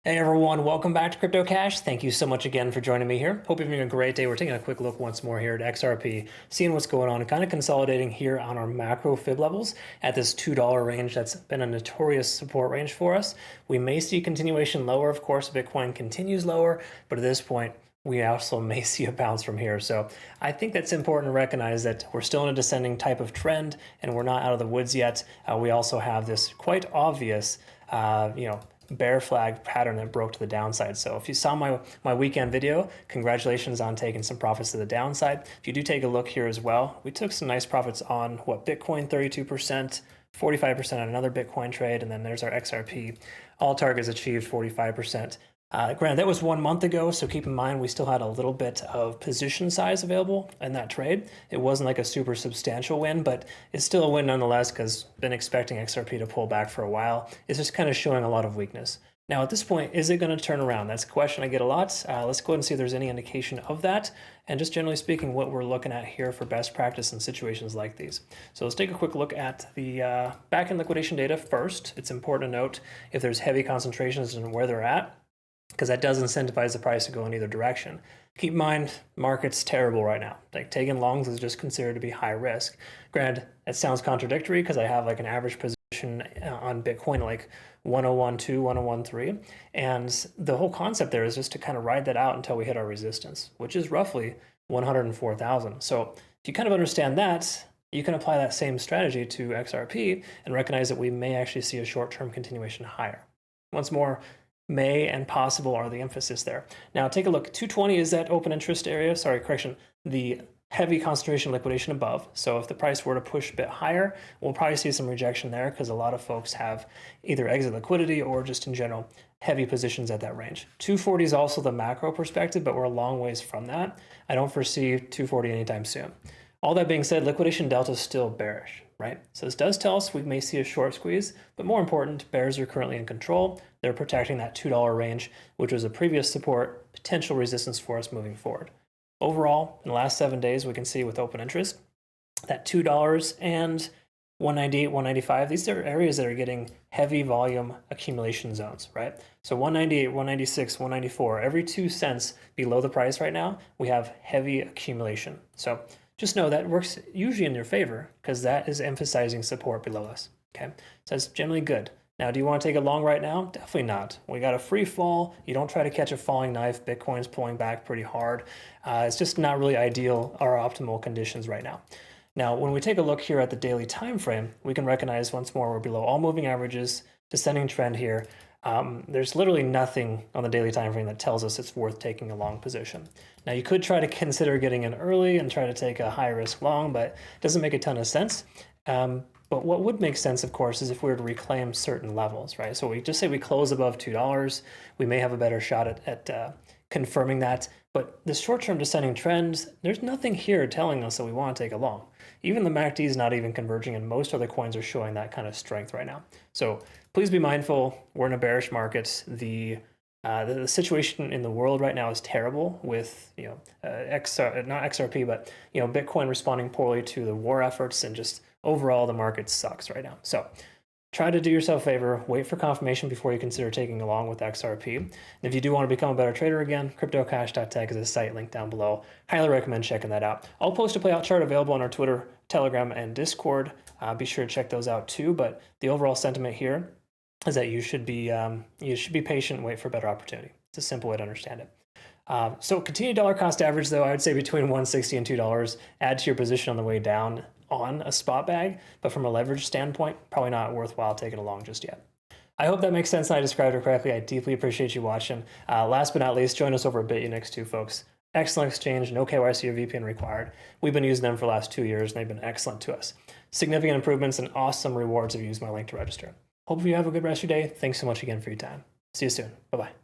Hey everyone, welcome back to Crypto Cash. Thank you so much again for joining me here. Hope you're having a great day. We're taking a quick look once more here at XRP, seeing what's going on and kind of consolidating here on our macro fib levels at this $2 range. That's been a notorious support range for us. We may see continuation lower, of course, Bitcoin continues lower, but at this point, we also may see a bounce from here. So I think that's important to recognize that we're still in a descending type of trend and we're not out of the woods yet. We also have this quite obvious, bear flag pattern that broke to the downside. So if you saw my weekend video, congratulations on taking some profits to the downside. If you do take a look here as well, we took some nice profits on Bitcoin, 32%, 45% on another Bitcoin trade, and then there's our XRP. All targets achieved 45%. Granted, that was 1 month ago, so keep in mind we still had a little bit of position size available in that trade. It wasn't like a super substantial win, but it's still a win nonetheless because been expecting XRP to pull back for a while. It's just kind of showing a lot of weakness. Now at this point, is it going to turn around? That's a question I get a lot. Let's go ahead and see if there's any indication of that. And just generally speaking, what we're looking at here for best practice in situations like these. So let's take a quick look at the back-end liquidation data first. It's important to note if there's heavy concentrations and where they're at, because that does incentivize the price to go in either direction. Keep in mind, market's terrible right now. Like taking longs is just considered to be high risk. Granted, it sounds contradictory because I have like an average position on Bitcoin like 101.2, 101.3, and the whole concept there is just to kind of ride that out until we hit our resistance, which is roughly 104,000. So if you kind of understand that, you can apply that same strategy to XRP and recognize that we may actually see a short-term continuation higher. Once more, may and possible are the emphasis there. Now take a look. 220 is that open interest area. Sorry, correction. The heavy concentration liquidation above. So if the price were to push a bit higher, we'll probably see some rejection there because a lot of folks have either exit liquidity or just in general heavy positions at that range. 240 is also the macro perspective, but we're a long ways from that. I don't foresee 240 anytime soon. All that being said, liquidation delta is still bearish, right? So this does tell us we may see a short squeeze, but more important, bears are currently in control. They're protecting that $2 range, which was a previous support, potential resistance for us moving forward. Overall, in the last 7 days, we can see with open interest that $2 and 198, 195, these are areas that are getting heavy volume accumulation zones, right? So 198, 196, 194, every 2 cents below the price right now, we have heavy accumulation. So just know that works usually in your favor because that is emphasizing support below us, okay? So that's generally good. Now, do you want to take it long right now? Definitely not. We got a free fall. You don't try to catch a falling knife. Bitcoin's pulling back pretty hard. It's just not really ideal or optimal conditions right now. Now, when we take a look here at the daily time frame, we can recognize once more we're below all moving averages, descending trend here. There's literally nothing on the daily time frame that tells us it's worth taking a long position. Now, you could try to consider getting in early and try to take a high risk long, but it doesn't make a ton of sense. But what would make sense, of course, is if we were to reclaim certain levels, right? So we just say we close above $2, we may have a better shot at confirming that. But the short-term descending trends, there's nothing here telling us that we want to take a long. Even the MACD is not even converging, and most other coins are showing that kind of strength right now. So please be mindful. We're in a bearish market. The situation in the world right now is terrible with not XRP, but Bitcoin responding poorly to the war efforts, and just overall the market sucks right now. So try to do yourself a favor, wait for confirmation before you consider taking along with XRP. And if you do want to become a better trader again, cryptocash.tech is a site linked down below. Highly recommend checking that out. I'll post a playout chart available on our Twitter, Telegram, and Discord. Be sure to check those out too. But the overall sentiment here is that you should be patient and wait for a better opportunity. It's a simple way to understand it. So continued dollar cost average, though, I would say between $1.60 and $2. Add to your position on the way down on a spot bag, but from a leverage standpoint, probably not worthwhile taking along just yet. I hope that makes sense and I described it correctly. I deeply appreciate you watching. Last but not least, join us over at Bitunix too, folks. Excellent exchange, no KYC or VPN required. We've been using them for the last 2 years and they've been excellent to us. Significant improvements and awesome rewards if you use my link to register. Hope you have a good rest of your day. Thanks so much again for your time. See you soon. Bye-bye.